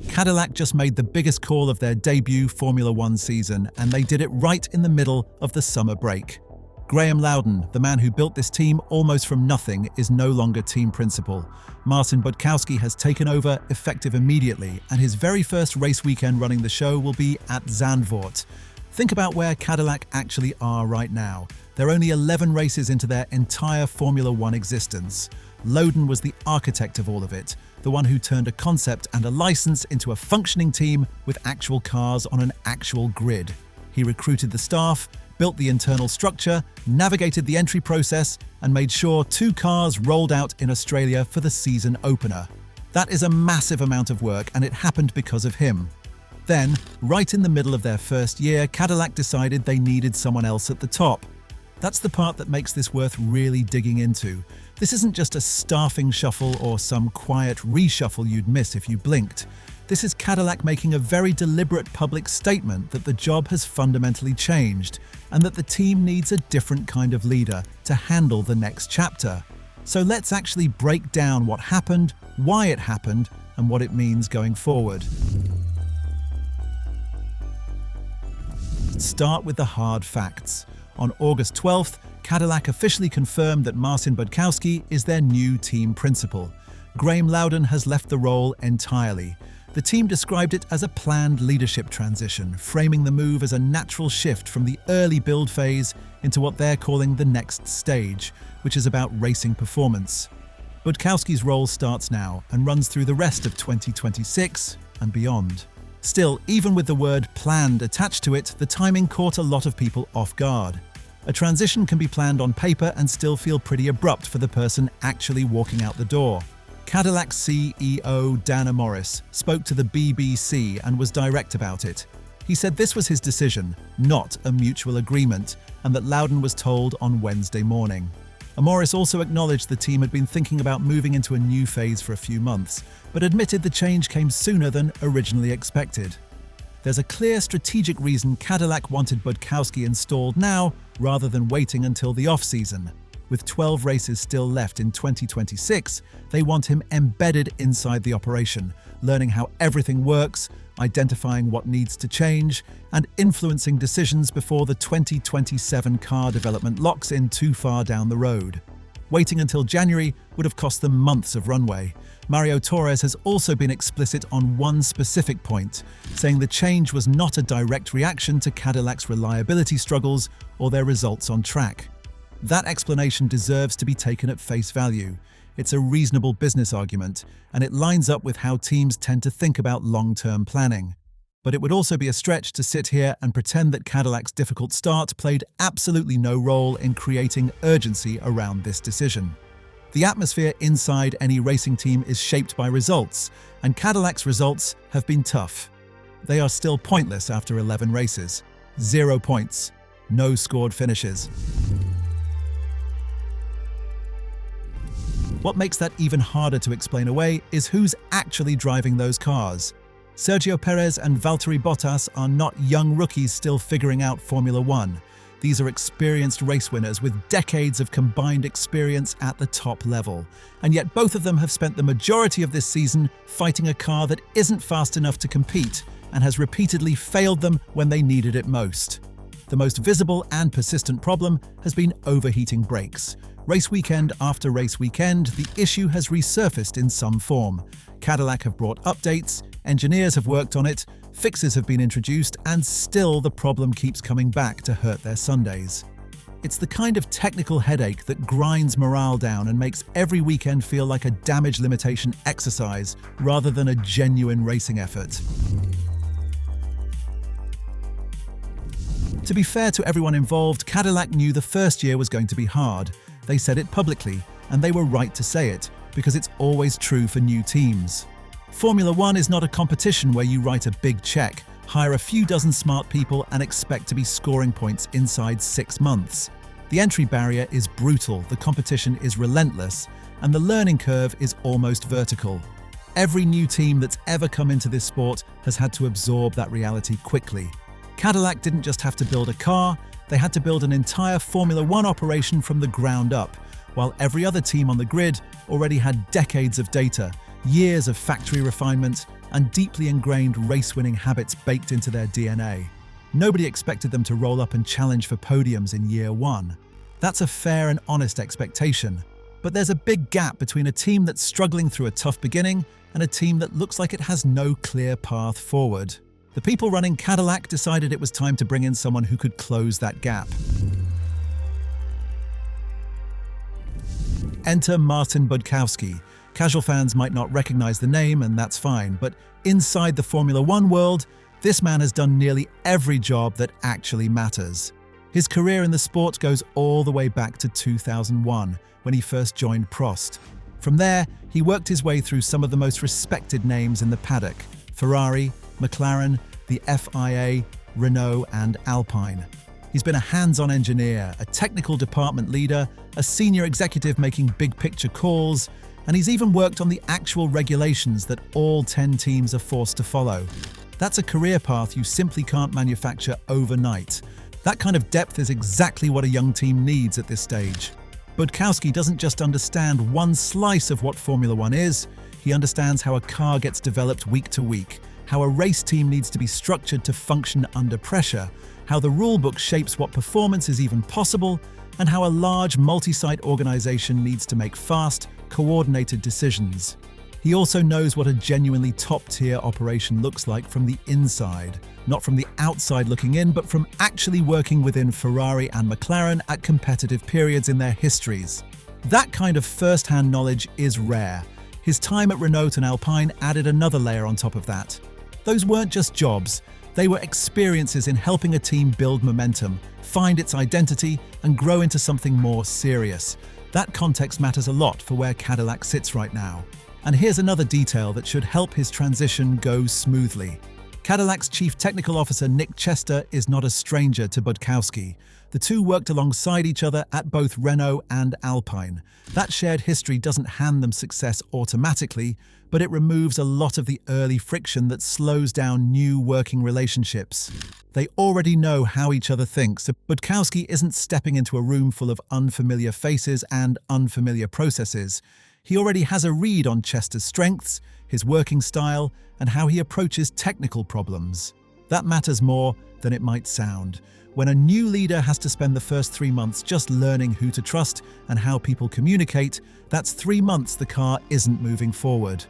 Cadillac just made the biggest call of their debut Formula One season, and they did it right in the middle of the summer break. Graham Loudon, the man who built this team almost from nothing, is no longer team principal. Marcin Budkowski has taken over effective immediately, and his very first race weekend running the show will be at Zandvoort. Think about where Cadillac actually are right now. They're only 11 races into their entire Formula One existence. Loudon was the architect of all of it, the one who turned a concept and a license into a functioning team with actual cars on an actual grid. He recruited the staff, built the internal structure, navigated the entry process, and made sure 2 cars rolled out in Australia for the season opener. That is a massive amount of work, and it happened because of him. Then, right in the middle of their first year, Cadillac decided they needed someone else at the top. That's the part that makes this worth really digging into. This isn't just a staffing shuffle or some quiet reshuffle you'd miss if you blinked. This is Cadillac making a very deliberate public statement that the job has fundamentally changed and that the team needs a different kind of leader to handle the next chapter. So let's actually break down what happened, why it happened, and what it means going forward. Let's start with the hard facts. On August 12th, Cadillac officially confirmed that Marcin Budkowski is their new team principal. Graham Loudon has left the role entirely. The team described it as a planned leadership transition, framing the move as a natural shift from the early build phase into what they're calling the next stage, which is about racing performance. Budkowski's role starts now and runs through the rest of 2026 and beyond. Still, even with the word planned attached to it, the timing caught a lot of people off guard. A transition can be planned on paper and still feel pretty abrupt for the person actually walking out the door. Cadillac CEO Dana Morris spoke to the BBC and was direct about it. He said this was his decision, not a mutual agreement, and that Loudon was told on Wednesday morning. Morris also acknowledged the team had been thinking about moving into a new phase for a few months, but admitted the change came sooner than originally expected. There's a clear strategic reason Cadillac wanted Budkowski installed now rather than waiting until the off-season. With 12 races still left in 2026, they want him embedded inside the operation, learning how everything works, identifying what needs to change, and influencing decisions before the 2027 car development locks in too far down the road. Waiting until January would have cost them months of runway. Mario Torres has also been explicit on one specific point, saying the change was not a direct reaction to Cadillac's reliability struggles or their results on track. That explanation deserves to be taken at face value. It's a reasonable business argument, and it lines up with how teams tend to think about long-term planning. But it would also be a stretch to sit here and pretend that Cadillac's difficult start played absolutely no role in creating urgency around this decision. The atmosphere inside any racing team is shaped by results, and Cadillac's results have been tough. They are still pointless after 11 races. 0 points. No scored finishes. What makes that even harder to explain away is who's actually driving those cars. Sergio Perez and Valtteri Bottas are not young rookies still figuring out Formula One. These are experienced race winners with decades of combined experience at the top level. And yet both of them have spent the majority of this season fighting a car that isn't fast enough to compete and has repeatedly failed them when they needed it most. The most visible and persistent problem has been overheating brakes. Race weekend after race weekend, the issue has resurfaced in some form. Cadillac have brought updates, engineers have worked on it, fixes have been introduced, and still the problem keeps coming back to hurt their Sundays. It's the kind of technical headache that grinds morale down and makes every weekend feel like a damage limitation exercise rather than a genuine racing effort. To be fair to everyone involved, Cadillac knew the first year was going to be hard. They said it publicly, and they were right to say it, because it's always true for new teams. Formula One is not a competition where you write a big check, hire a few dozen smart people, and expect to be scoring points inside 6 months. The entry barrier is brutal, the competition is relentless, and the learning curve is almost vertical. Every new team that's ever come into this sport has had to absorb that reality quickly. Cadillac didn't just have to build a car, they had to build an entire Formula One operation from the ground up, while every other team on the grid already had decades of data, years of factory refinement, and deeply ingrained race-winning habits baked into their DNA. Nobody expected them to roll up and challenge for podiums in year one. That's a fair and honest expectation. But there's a big gap between a team that's struggling through a tough beginning and a team that looks like it has no clear path forward. The people running Cadillac decided it was time to bring in someone who could close that gap. Enter Martin Budkowski. Casual fans might not recognize the name, and that's fine, but inside the Formula One world, this man has done nearly every job that actually matters. His career in the sport goes all the way back to 2001, when he first joined Prost. From there, he worked his way through some of the most respected names in the paddock: Ferrari, McLaren, the FIA, Renault, and Alpine. He's been a hands-on engineer, a technical department leader, a senior executive making big-picture calls, and he's even worked on the actual regulations that all 10 teams are forced to follow. That's a career path you simply can't manufacture overnight. That kind of depth is exactly what a young team needs at this stage. Budkowski doesn't just understand one slice of what Formula One is, he understands how a car gets developed week to week, how a race team needs to be structured to function under pressure, how the rulebook shapes what performance is even possible, and how a large multi-site organization needs to make fast, coordinated decisions. He also knows what a genuinely top-tier operation looks like from the inside, not from the outside looking in, but from actually working within Ferrari and McLaren at competitive periods in their histories. That kind of first-hand knowledge is rare. His time at Renault and Alpine added another layer on top of that. Those weren't just jobs, they were experiences in helping a team build momentum, find its identity, and grow into something more serious. That context matters a lot for where Cadillac sits right now. And here's another detail that should help his transition go smoothly. Cadillac's Chief Technical Officer Nick Chester is not a stranger to Budkowski. The two worked alongside each other at both Renault and Alpine. That shared history doesn't hand them success automatically, but it removes a lot of the early friction that slows down new working relationships. They already know how each other thinks, so Budkowski isn't stepping into a room full of unfamiliar faces and unfamiliar processes. He already has a read on Chester's strengths, his working style, and how he approaches technical problems. That matters more than it might sound. When a new leader has to spend the first 3 months just learning who to trust and how people communicate, that's 3 months the car isn't moving forward.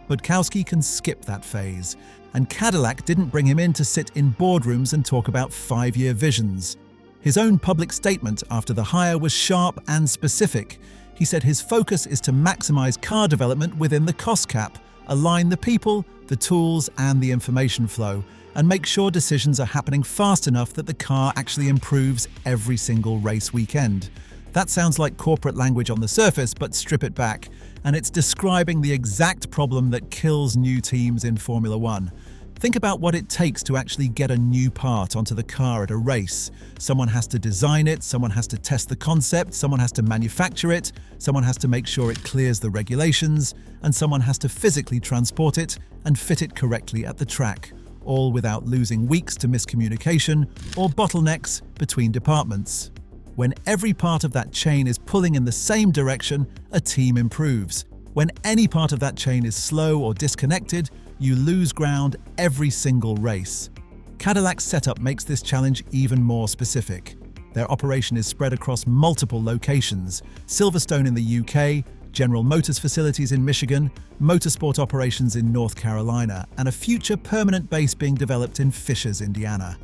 Budkowski can skip that phase, and Cadillac didn't bring him in to sit in boardrooms and talk about 5-year visions. His own public statement after the hire was sharp and specific. He said his focus is to maximize car development within the cost cap, align the people, the tools, and the information flow, and make sure decisions are happening fast enough that the car actually improves every single race weekend. That sounds like corporate language on the surface, but strip it back, and it's describing the exact problem that kills new teams in Formula One. Think about what it takes to actually get a new part onto the car at a race. Someone has to design it, someone has to test the concept, someone has to manufacture it, someone has to make sure it clears the regulations, and someone has to physically transport it and fit it correctly at the track, all without losing weeks to miscommunication or bottlenecks between departments. When every part of that chain is pulling in the same direction, a team improves. When any part of that chain is slow or disconnected, you lose ground every single race. Cadillac's setup makes this challenge even more specific. Their operation is spread across multiple locations: Silverstone in the UK, General Motors facilities in Michigan, Motorsport operations in North Carolina, and a future permanent base being developed in Fishers, Indiana.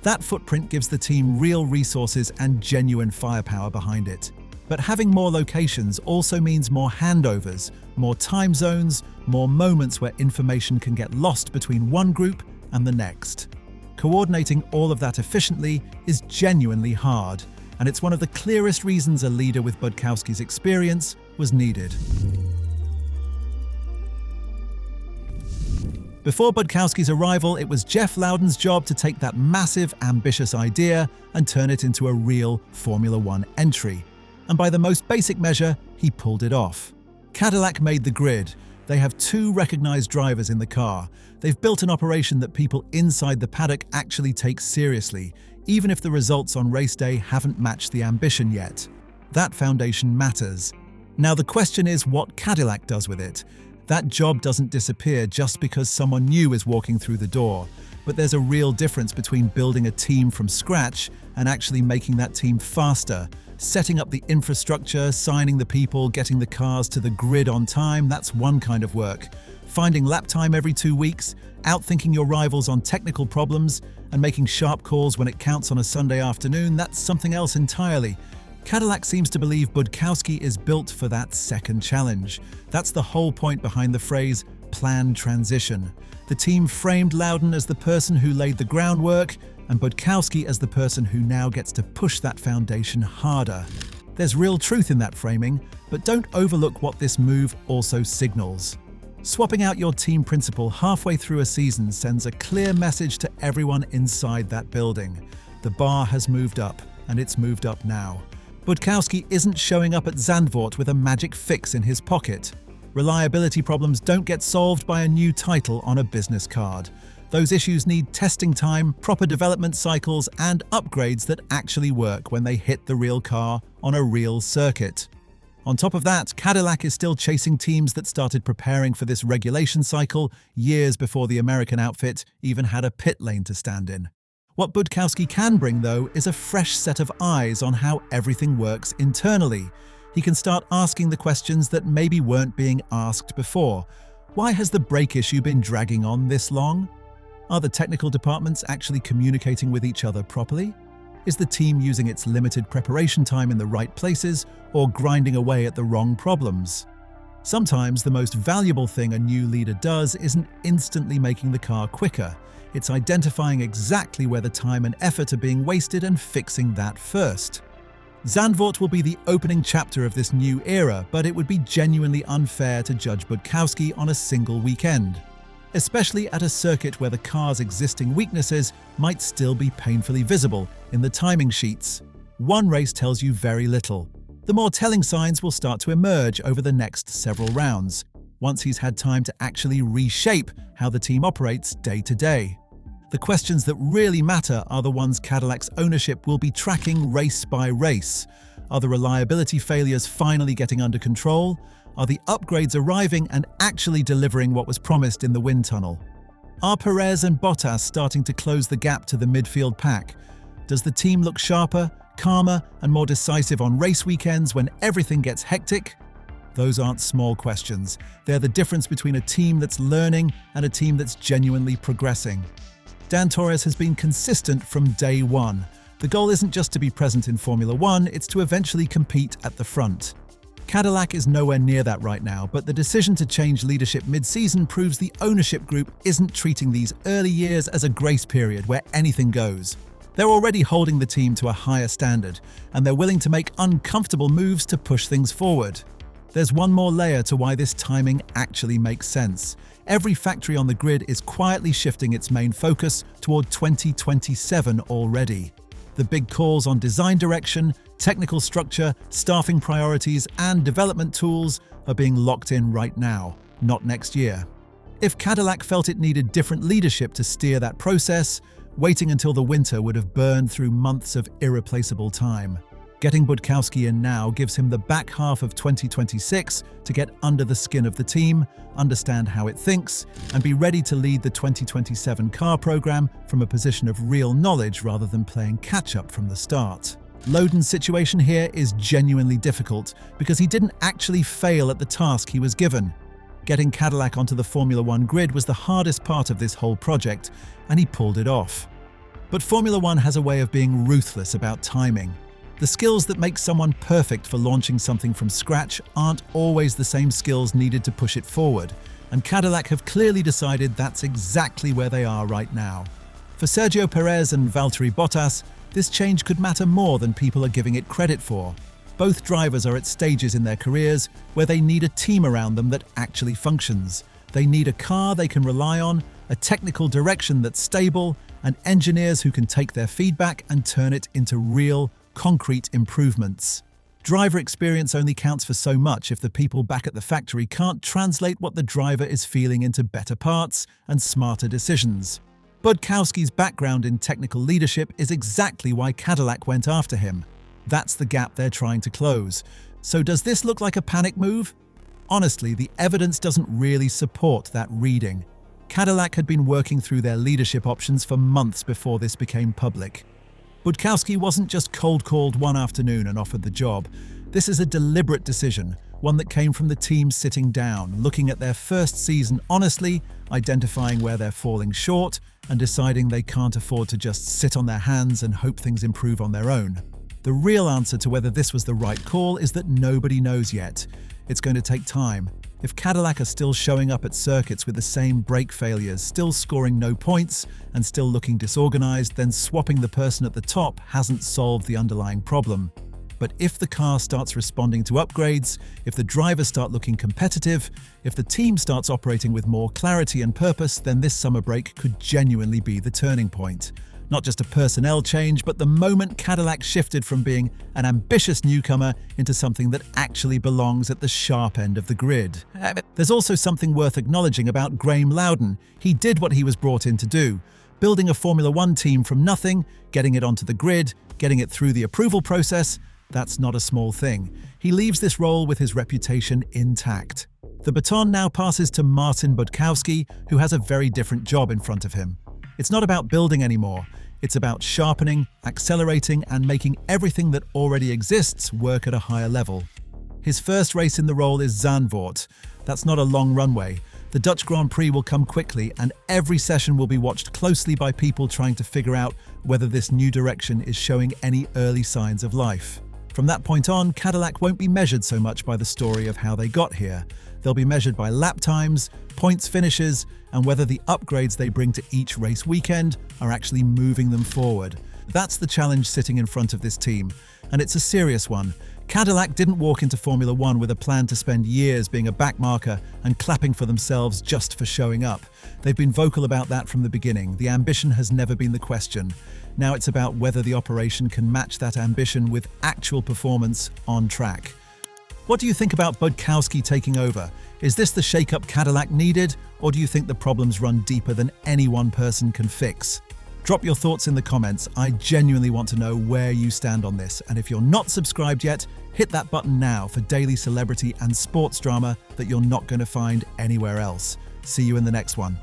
That footprint gives the team real resources and genuine firepower behind it. But having more locations also means more handovers, more time zones, more moments where information can get lost between one group and the next. Coordinating all of that efficiently is genuinely hard, and it's one of the clearest reasons a leader with Budkowski's experience was needed. Before Budkowski's arrival, it was Jeff Loudon's job to take that massive, ambitious idea and turn it into a real Formula One entry. And by the most basic measure, he pulled it off. Cadillac made the grid. They have 2 recognized drivers in the car. They've built an operation that people inside the paddock actually take seriously, even if the results on race day haven't matched the ambition yet. That foundation matters. Now the question is what Cadillac does with it. That job doesn't disappear just because someone new is walking through the door. But there's a real difference between building a team from scratch and actually making that team faster. Setting up the infrastructure, signing the people, getting the cars to the grid on time, that's one kind of work. Finding lap time every 2 weeks, outthinking your rivals on technical problems, and making sharp calls when it counts on a Sunday afternoon, that's something else entirely. Cadillac seems to believe Budkowski is built for that second challenge. That's the whole point behind the phrase planned transition. The team framed Loudon as the person who laid the groundwork, and Budkowski as the person who now gets to push that foundation harder. There's real truth in that framing, but don't overlook what this move also signals. Swapping out your team principal halfway through a season sends a clear message to everyone inside that building. The bar has moved up, and it's moved up now. Budkowski isn't showing up at Zandvoort with a magic fix in his pocket. Reliability problems don't get solved by a new title on a business card. Those issues need testing time, proper development cycles, and upgrades that actually work when they hit the real car on a real circuit. On top of that, Cadillac is still chasing teams that started preparing for this regulation cycle years before the American outfit even had a pit lane to stand in. What Budkowski can bring, though, is a fresh set of eyes on how everything works internally. He can start asking the questions that maybe weren't being asked before. Why has the brake issue been dragging on this long? Are the technical departments actually communicating with each other properly? Is the team using its limited preparation time in the right places or grinding away at the wrong problems? Sometimes the most valuable thing a new leader does isn't instantly making the car quicker. It's identifying exactly where the time and effort are being wasted and fixing that first. Zandvoort will be the opening chapter of this new era, but it would be genuinely unfair to judge Budkowski on a single weekend, especially at a circuit where the car's existing weaknesses might still be painfully visible in the timing sheets. One race tells you very little. The more telling signs will start to emerge over the next several rounds, once he's had time to actually reshape how the team operates day to day. The questions that really matter are the ones Cadillac's ownership will be tracking race by race. Are the reliability failures finally getting under control? Are the upgrades arriving and actually delivering what was promised in the wind tunnel? Are Perez and Bottas starting to close the gap to the midfield pack? Does the team look sharper, calmer, and more decisive on race weekends when everything gets hectic? Those aren't small questions. They're the difference between a team that's learning and a team that's genuinely progressing. Dan Torres has been consistent from day one. The goal isn't just to be present in Formula One, it's to eventually compete at the front. Cadillac is nowhere near that right now, but the decision to change leadership mid-season proves the ownership group isn't treating these early years as a grace period where anything goes. They're already holding the team to a higher standard, and they're willing to make uncomfortable moves to push things forward. There's one more layer to why this timing actually makes sense. Every factory on the grid is quietly shifting its main focus toward 2027 already. The big calls on design direction, technical structure, staffing priorities, and development tools are being locked in right now, not next year. If Cadillac felt it needed different leadership to steer that process, waiting until the winter would have burned through months of irreplaceable time. Getting Budkowski in now gives him the back half of 2026 to get under the skin of the team, understand how it thinks, and be ready to lead the 2027 car program from a position of real knowledge rather than playing catch-up from the start. Loudon's situation here is genuinely difficult because he didn't actually fail at the task he was given. Getting Cadillac onto the Formula One grid was the hardest part of this whole project, and he pulled it off. But Formula One has a way of being ruthless about timing. The skills that make someone perfect for launching something from scratch aren't always the same skills needed to push it forward, and Cadillac have clearly decided that's exactly where they are right now. For Sergio Perez and Valtteri Bottas, this change could matter more than people are giving it credit for. Both drivers are at stages in their careers where they need a team around them that actually functions. They need a car they can rely on, a technical direction that's stable, and engineers who can take their feedback and turn it into real, concrete improvements. Driver experience only counts for so much if the people back at the factory can't translate what the driver is feeling into better parts and smarter decisions. Budkowski's background in technical leadership is exactly why Cadillac went after him. That's the gap they're trying to close. So does this look like a panic move? honestly, the evidence doesn't really support that reading. Cadillac had been working through their leadership options for months before this became public. Budkowski wasn't just cold-called one afternoon and offered the job. This is a deliberate decision, one that came from the team sitting down, looking at their first season honestly, identifying where they're falling short, and deciding they can't afford to just sit on their hands and hope things improve on their own. The real answer to whether this was the right call is that nobody knows yet. It's going to take time. If Cadillac are still showing up at circuits with the same brake failures, still scoring no points, and still looking disorganized, then swapping the person at the top hasn't solved the underlying problem. But if the car starts responding to upgrades, if the drivers start looking competitive, if the team starts operating with more clarity and purpose, then this summer break could genuinely be the turning point. Not just a personnel change, but the moment Cadillac shifted from being an ambitious newcomer into something that actually belongs at the sharp end of the grid. There's also something worth acknowledging about Graham Loudon. He did what he was brought in to do, building a Formula One team from nothing, getting it onto the grid, getting it through the approval process. That's not a small thing. He leaves this role with his reputation intact. The baton now passes to Martin Budkowski, who has a very different job in front of him. It's not about building anymore. It's about sharpening, accelerating, and making everything that already exists work at a higher level. His first race in the role is Zandvoort. That's not a long runway. The Dutch Grand Prix will come quickly, and every session will be watched closely by people trying to figure out whether this new direction is showing any early signs of life. From that point on, Cadillac won't be measured so much by the story of how they got here. They'll be measured by lap times, points finishes, and whether the upgrades they bring to each race weekend are actually moving them forward. That's the challenge sitting in front of this team, and it's a serious one. Cadillac didn't walk into Formula One with a plan to spend years being a backmarker and clapping for themselves just for showing up. They've been vocal about that from the beginning. The ambition has never been the question. Now it's about whether the operation can match that ambition with actual performance on track. What do you think about Budkowski taking over? Is this the shake-up Cadillac needed, or do you think the problems run deeper than any one person can fix? Drop your thoughts in the comments. I genuinely want to know where you stand on this, and if you're not subscribed yet, hit that button now for daily celebrity and sports drama that you're not going to find anywhere else. See you in the next one.